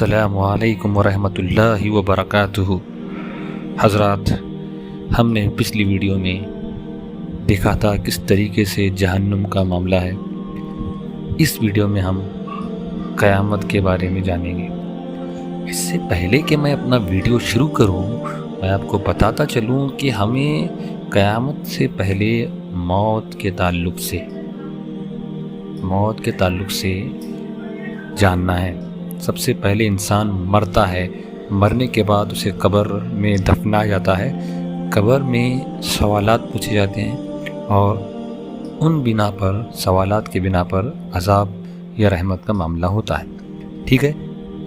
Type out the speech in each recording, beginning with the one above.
السلام علیکم ورحمۃ اللہ وبرکاتہ۔ حضرات، ہم نے پچھلی ویڈیو میں دیکھا تھا کس طریقے سے جہنم کا معاملہ ہے۔ اس ویڈیو میں ہم قیامت کے بارے میں جانیں گے۔ اس سے پہلے کہ میں اپنا ویڈیو شروع کروں، میں آپ کو بتاتا چلوں کہ ہمیں قیامت سے پہلے موت کے تعلق سے جاننا ہے۔ سب سے پہلے انسان مرتا ہے، مرنے کے بعد اسے قبر میں دفنایا جاتا ہے۔ قبر میں سوالات پوچھے جاتے ہیں اور ان سوالات کے بنا پر عذاب یا رحمت کا معاملہ ہوتا ہے۔ ٹھیک ہے،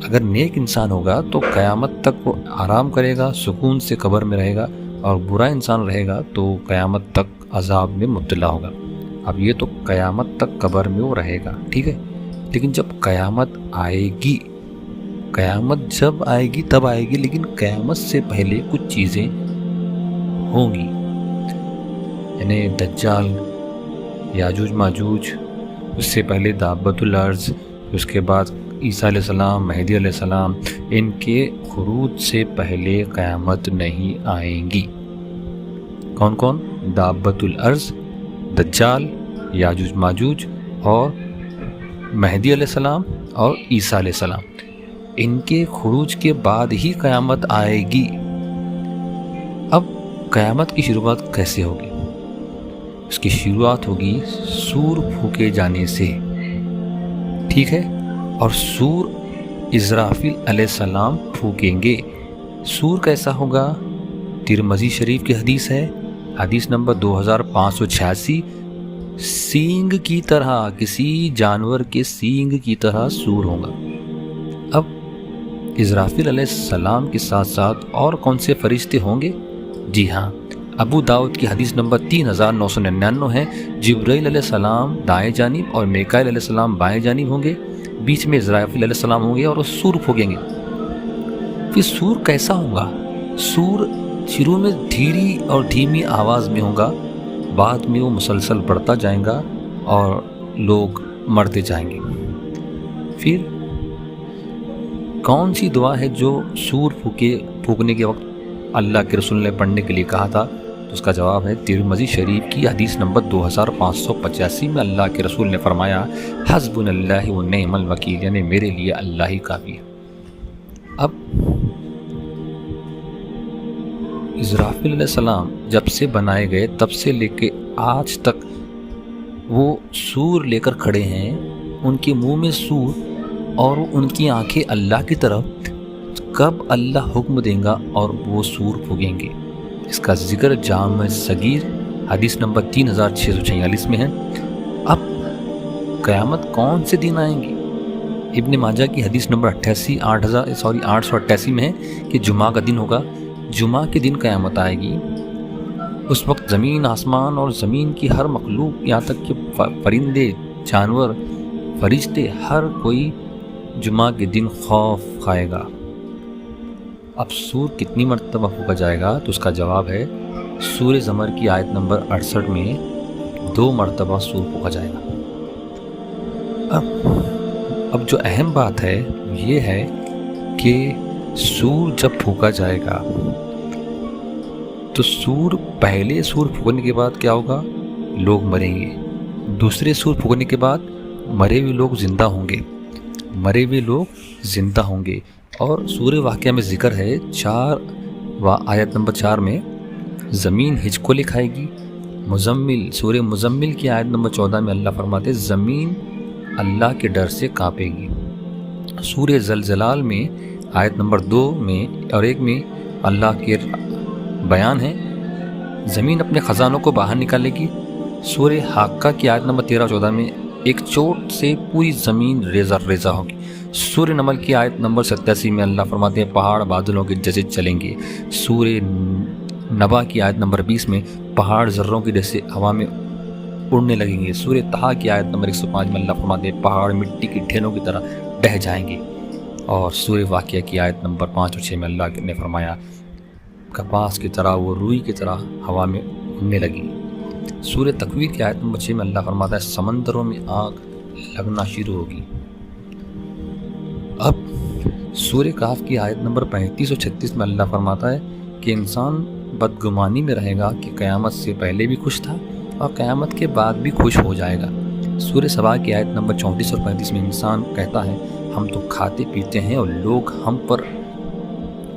اگر نیک انسان ہوگا تو قیامت تک وہ آرام کرے گا، سکون سے قبر میں رہے گا، اور برا انسان رہے گا تو قیامت تک عذاب میں مبتلا ہوگا۔ اب یہ تو قیامت تک قبر میں وہ رہے گا، ٹھیک ہے، لیکن جب قیامت آئے گی، قیامت جب آئے گی تب آئے گی، لیکن قیامت سے پہلے کچھ چیزیں ہوں گی، یعنی دجال، یاجوج ماجوج، اس سے پہلے دابۃ الارض، اس کے بعد عیسیٰ علیہ السلام، مہدی علیہ السلام، ان کے خروج سے پہلے قیامت نہیں آئیں گی۔ کون کون؟ دابۃ الارض، دجال، یاجوج ماجوج اور مہدی علیہ السلام اور عیسیٰ علیہ السلام۔ ان کے خروج کے بعد ہی قیامت آئے گی۔ اب قیامت کی شروعات کیسے ہوگی؟ اس کی شروعات ہوگی سور پھونکے جانے سے، ٹھیک ہے، اور سور اسرافیل علیہ السلام پھونکیں گے۔ سور کیسا ہوگا؟ ترمذی شریف کی حدیث ہے، حدیث نمبر 2586۔ سینگ کی طرح، کسی جانور کے سینگ کی طرح سور ہوگا۔ اب اسرافیل علیہ السلام کے ساتھ ساتھ اور کون سے فرشتے ہوں گے؟ جی ہاں، ابو داؤد کی حدیث نمبر 3999 ہے۔ جبرائیل علیہ السلام دائیں جانب اور میکائیل علیہ السلام بائیں جانب ہوں گے، بیچ میں اسرافیل علیہ السلام ہوں گے اور وہ سور پھونکیں گے۔ پھر سور کیسا ہوگا؟ سور شروع میں دھیری اور دھیمی آواز میں ہوگا، بعد میں وہ مسلسل بڑھتا جائے گا اور لوگ مرتے جائیں گے۔ پھر کون سی دعا ہے جو سور پھونکنے کے وقت اللہ کے رسول نے پڑھنے کے لیے کہا تھا؟ تو اس کا جواب ہے ترمذی شریف کی حدیث نمبر 2585 میں اللہ کے رسول نے فرمایا، حسبنا اللہ و نعم الوکیل، یعنی میرے لیے اللہ ہی کافی ہے۔ اب اسرافیل علیہ السلام جب سے بنائے گئے تب سے لے کے آج تک وہ سور لے کر کھڑے ہیں، ان کے منہ میں سور اور ان کی آنکھیں اللہ کی طرف۔ کب اللہ حکم دیں گا اور وہ سور پھونکیں گے؟ اس کا ذکر جامع صغیر حدیث نمبر 3646 میں ہے۔ اب قیامت کون سے دن آئیں گی؟ ابن ماجہ کی حدیث نمبر 888 میں ہے کہ جمعہ کا دن ہوگا۔ جمعہ کے دن قیامت آئے گی۔ اس وقت زمین، آسمان اور زمین کی ہر مخلوق، یہاں تک کہ پرندے، جانور، فرشتے، ہر کوئی جمعہ کے دن خوف کھائے گا۔ اب سور کتنی مرتبہ پھونکا جائے گا؟ تو اس کا جواب ہے سورہ زمر کی آیت نمبر 68 میں 2 مرتبہ سور پھونکا جائے گا۔ اب جو اہم بات ہے یہ ہے کہ سور جب پھونکا جائے گا تو پہلے سور پھونکنے کے بعد کیا ہوگا؟ لوگ مریں گے۔ دوسرے سور پھونکنے کے بعد مرے ہوئے لوگ زندہ ہوں گے۔ اور سورہ واقعہ میں ذکر ہے آیت نمبر 4 میں زمین ہچکولے کھائے گی۔ سورہ مزمل کی آیت نمبر 14 میں اللہ فرماتے زمین اللہ کے ڈر سے کانپے گی۔ سورہ زلزلال میں آیت نمبر 2 میں اور 1 میں اللہ کے بیان ہے زمین اپنے خزانوں کو باہر نکالے گی۔ سورہ حاقہ کی آیت نمبر 13-14 میں ایک چوٹ سے پوری زمین ریزہ ہوگی۔ سورہ نمل کی آیت نمبر 87 میں اللہ فرماتے ہیں پہاڑ بادلوں کے جیسے چلیں گے۔ سورہ نبا کی آیت نمبر 20 میں پہاڑ ذروں کی جیسے ہوا میں اڑنے لگیں گے۔ سورہ طہ کی آیت نمبر 105 میں اللہ فرماتے ہیں پہاڑ مٹی کے ڈھیروں کی طرح ڈہ جائیں گے۔ اور سورہ واقعہ کی آیت نمبر 5 اور 6 میں اللہ نے فرمایا کپاس کی طرح، وہ روئی کی طرح ہوا میں اڑنے لگیں۔ سورہ تکویر کی آیت نمبر 6 میں اللہ فرماتا ہے سمندروں میں آگ لگنا شروع ہوگی۔ اب سورہ کہف کی آیت نمبر 35 اور 36 میں اللہ فرماتا ہے کہ انسان بدگمانی میں رہے گا کہ قیامت سے پہلے بھی خوش تھا اور قیامت کے بعد بھی خوش ہو جائے گا۔ سورہ سبا کی آیت نمبر 34 اور 35 میں انسان کہتا ہے ہم تو کھاتے پیتے ہیں اور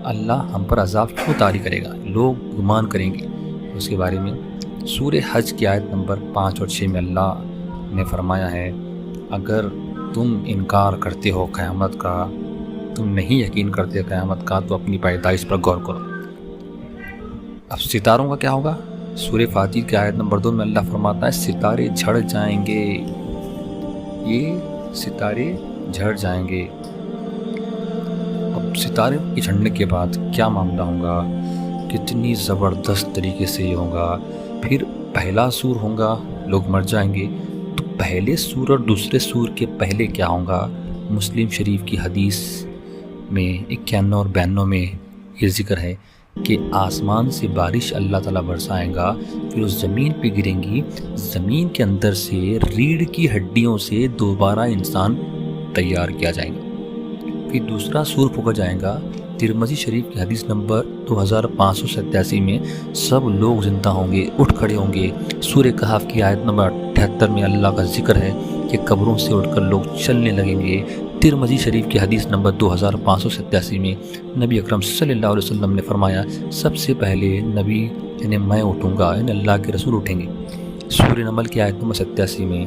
اللہ ہم پر عذاب کیوں طاری کرے گا، لوگ گمان کریں گے اس کے بارے میں۔ سورہ حج کی آیت نمبر 5 اور 6 میں اللہ نے فرمایا ہے اگر تم انکار کرتے ہو قیامت کا، تم نہیں یقین کرتے قیامت کا، تو اپنی پیدائش پر غور کرو۔ اب ستاروں کا کیا ہوگا؟ سورہ فاتر کی آیت نمبر 2 میں اللہ فرماتا ہے ستارے جھڑ جائیں گے، یہ ستارے جھڑ جائیں گے۔ اب ستارے کے جھڑنے کے بعد کیا معاملہ ہوگا، کتنی زبردست طریقے سے یہ ہوگا۔ پھر پہلا سور ہوگا، لوگ مر جائیں گے، تو پہلے سور اور دوسرے سور کے پہلے کیا ہوگا؟ مسلم شریف کی حدیث میں 91 اور 92 میں یہ ذکر ہے کہ آسمان سے بارش اللہ تعالیٰ برسائے گا، پھر اس زمین پہ گریں گی، زمین کے اندر سے ریڑھ کی ہڈیوں سے دوبارہ انسان تیار کیا جائے گا۔ پھر دوسرا سور پھونکا جائے گا، ترمذی شریف کی حدیث نمبر 2587 میں سب لوگ زندہ ہوں گے، اٹھ کھڑے ہوں گے۔ سورہ کہف کی آیت نمبر 78 میں اللہ کا ذکر ہے کہ قبروں سے اٹھ کر لوگ چلنے لگیں گے۔ ترمذی شریف کی حدیث نمبر 2587 میں نبی اکرم صلی اللہ علیہ وسلم نے فرمایا سب سے پہلے نبی یعنی میں اٹھوں گا، یعنی اللہ کے رسول اٹھیں گے۔ سورہ نمل کی آیت نمبر 87 میں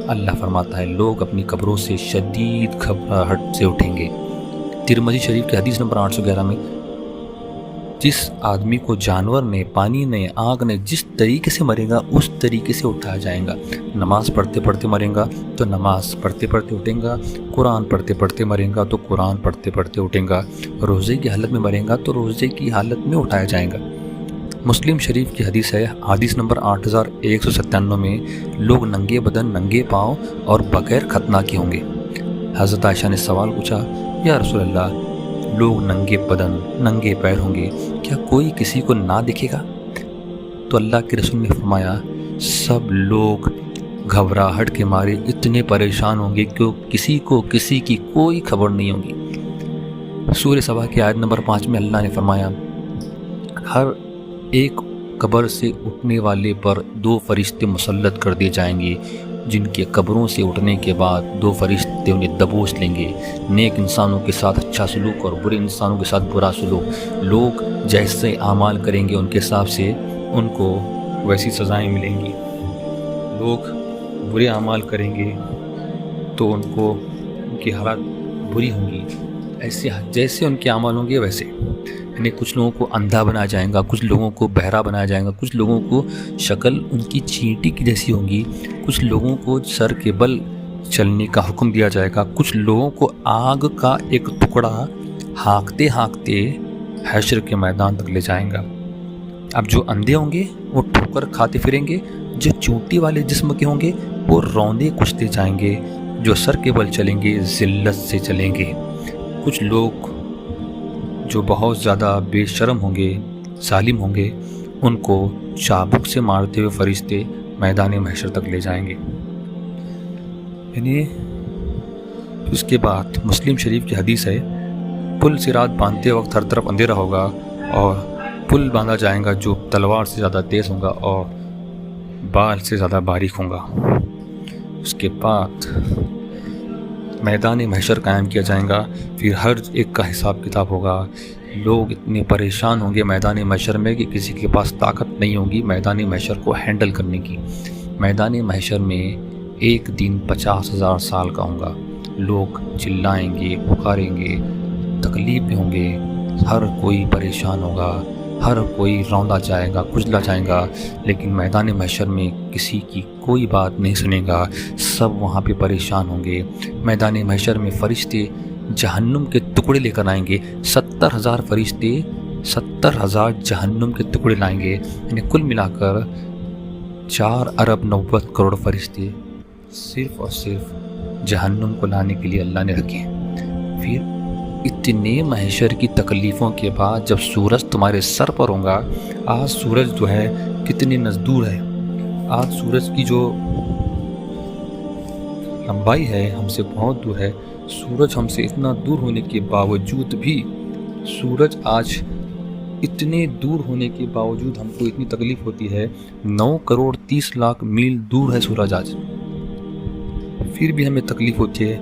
اللہ فرماتا ہے لوگ اپنی قبروں سے شدید گھبراہٹ سے اٹھیں گے۔ ترمذی شریف کی حدیث نمبر 811 میں جس آدمی کو جانور نے، پانی نے، آگ نے جس طریقے سے مرے گا اس طریقے سے اٹھایا جائے گا۔ نماز پڑھتے پڑھتے مرے گا تو نماز پڑھتے پڑھتے اٹھیں گا، قرآن پڑھتے پڑھتے مرے گا تو قرآن پڑھتے پڑھتے اٹھیں گا، روزے کی حالت میں مرے گا تو روزے کی حالت میں اٹھایا جائے گا۔ مسلم شریف کی حدیث ہے، حدیث نمبر 8197 میں لوگ ننگے بدن، ننگے پاؤں اور بغیر ختنہ کے ہوں گے۔ حضرت عائشہ نے سوال پوچھا یا رسول اللہ لوگ ننگے بدن، ننگے پیر ہوں گے، کیا کوئی کسی کو نہ دکھے گا؟ تو اللہ کے رسول نے فرمایا سب لوگ گھبراہٹ کے مارے اتنے پریشان ہوں گے کہ کسی کو کسی کی کوئی خبر نہیں ہوگی۔ سورہ سبا کی آیت نمبر 5 میں اللہ نے فرمایا ہر ایک قبر سے اٹھنے والے پر 2 فرشتے مسلط کر دیے جائیں گے، جن کے قبروں سے اٹھنے کے بعد 2 فرشتے انہیں دبوچ لیں گے۔ نیک انسانوں کے ساتھ اچھا سلوک اور برے انسانوں کے ساتھ برا سلوک، لوگ جیسے اعمال کریں گے ان کے حساب سے ان کو ویسی سزائیں ملیں گی۔ لوگ برے اعمال کریں گے تو ان کی حالت بری ہوں گی، ایسے جیسے ان کے اعمال ہوں گے ویسے۔ یعنی کچھ لوگوں کو اندھا بنایا جائے گا، کچھ لوگوں کو بہرا بنایا جائے گا، کچھ لوگوں کو شکل ان کی چینٹی کی جیسی ہوگی، کچھ لوگوں کو سر کے بل چلنے کا حکم دیا جائے گا، کچھ لوگوں کو آگ کا ایک ٹکڑا ہانکتے ہانکتے حشر کے میدان تک لے جائیں گا۔ اب جو اندھے ہوں گے وہ ٹھوکر کھاتے پھریں گے، جو چونٹی والے جسم کے ہوں گے وہ روندے کچھتے جائیں گے، جو سر کے بل چلیں گے ذلت سے چلیں گے۔ کچھ لوگ جو بہت زیادہ بے شرم ہوں گے، ظالم ہوں گے، ان کو چابک سے مارتے ہوئے فرشتے میدان محشر تک لے جائیں گے۔ یعنی اس کے بعد مسلم شریف کی حدیث ہے پل صراط باندھتے وقت ہر طرف اندھیرا ہوگا اور پل باندھا جائے گا جو تلوار سے زیادہ تیز ہوگا اور بال سے زیادہ باریک ہوگا۔ اس کے بعد میدان محشر قائم کیا جائے گا، پھر ہر ایک کا حساب کتاب ہوگا۔ لوگ اتنے پریشان ہوں گے میدان محشر میں کہ کسی کے پاس طاقت نہیں ہوگی میدان محشر کو ہینڈل کرنے کی۔ میدان محشر میں ایک دن 50,000 سال کا ہوگا، لوگ چلائیں گے، پکاریں گے، تکلیف میں ہوں گے، ہر کوئی پریشان ہوگا، ہر کوئی روندا جائے گا، کچلا جائے گا، لیکن میدان محشر میں کسی کی کوئی بات نہیں سنے گا، سب وہاں پہ پریشان ہوں گے۔ میدان محشر میں فرشتے جہنم کے ٹکڑے لے کر آئیں گے، 70,000 فرشتے 70,000 جہنم کے ٹکڑے لائیں گے، یعنی کل ملا کر 4 ارب 90 کروڑ فرشتے صرف اور صرف جہنم کو لانے کے لیے اللہ نے رکھے۔ پھر اتنے محشر کی تکلیفوں کے بعد جب سورج تمہارے سر پر ہوگا، آج سورج جو ہے کتنی نزدور ہے، آج سورج کی جو لمبائی ہے ہم سے بہت دور ہے، سورج ہم سے اتنا دور ہونے کے باوجود بھی، سورج آج اتنے دور ہونے کے باوجود ہم کو اتنی تکلیف ہوتی ہے، 9,30,00,000 میل دور ہے سورج آج، پھر بھی ہمیں تکلیف ہوتی ہے۔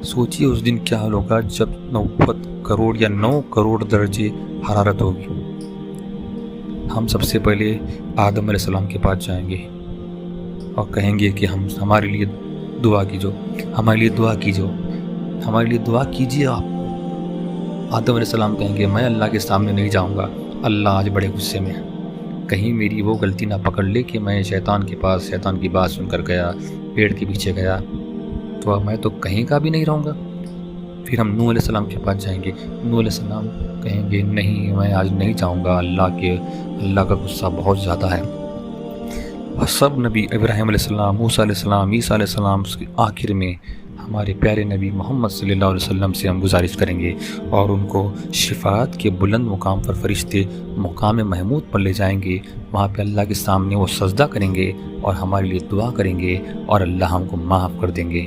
سوچیے اس دن کیا حال ہوگا جب 90 کروڑ یا 9 کروڑ درجے حرارت ہوگی۔ ہم سب سے پہلے آدم علیہ السلام کے پاس جائیں گے اور کہیں گے کہ ہمارے لیے دعا کیجو، ہمارے لیے دعا کیجو، ہمارے لیے دعا کیجیے آپ۔ آدم علیہ السلام کہیں گے میں اللہ کے سامنے نہیں جاؤں گا، اللہ آج بڑے غصے میں ہے، کہیں میری وہ غلطی نہ پکڑ لے کہ میں شیطان کے پاس شیطان کی بات سن کر گیا، پیڑ کے پیچھے گیا، تو میں تو کہیں کا بھی نہیں رہوں گا۔ پھر ہم نوح علیہ السلام کے پاس جائیں گے، نوح علیہ السلام کہیں گے نہیں میں آج نہیں جاؤں گا، اللہ کا غصہ بہت زیادہ ہے۔ اور سب نبی، ابراہیم علیہ السلام، موسیٰ علیہ السلام، عیسیٰ علیہ السلام، اس کے آخر میں ہمارے پیارے نبی محمد صلی اللہ علیہ وسلم سے ہم گزارش کریں گے اور ان کو شفاعت کے بلند مقام پر فرشتے مقام محمود پر لے جائیں گے، وہاں پہ اللہ کے سامنے وہ سجدہ کریں گے اور ہمارے لیے دعا کریں گے اور اللہ ہم کو معاف کر دیں گے۔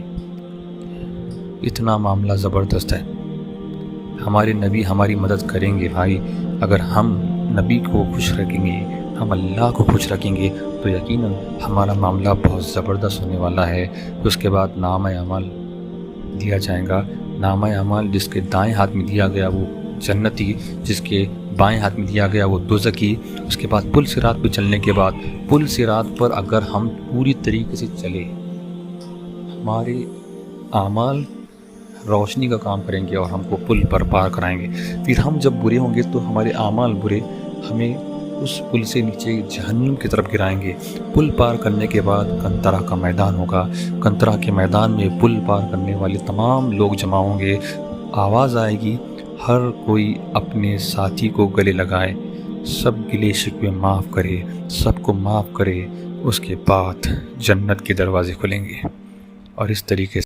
اتنا معاملہ زبردست ہے، ہمارے نبی ہماری مدد کریں گے بھائی۔ اگر ہم نبی کو خوش رکھیں گے، ہم اللہ کو خوش رکھیں گے تو یقیناً ہمارا معاملہ بہت زبردست ہونے والا ہے۔ اس کے بعد نامہ اعمال دیا جائے گا، نامہ اعمال جس کے دائیں ہاتھ میں دیا گیا وہ جنتی، جس کے بائیں ہاتھ میں دیا گیا وہ دوزخی۔ اس کے بعد پل صراط پہ چلنے کے بعد، پل صراط پر اگر ہم پوری طریقے سے چلے، ہمارے اعمال روشنی کا کام کریں گے اور ہم کو پل پر پار کرائیں گے۔ پھر ہم جب برے ہوں گے تو ہمارے اعمال برے ہمیں اس پل سے نیچے جہنم کی طرف گرائیں گے۔ پل پار کرنے کے بعد کنترا کا میدان ہوگا، کنترا کے میدان میں پل پار کرنے والے تمام لوگ جمع ہوں گے، آواز آئے گی ہر کوئی اپنے ساتھی کو گلے لگائے، سب گلے شکوے معاف کرے، سب کو معاف کرے، اس کے بعد جنت کے دروازے کھلیں گے اور اس طریقے سے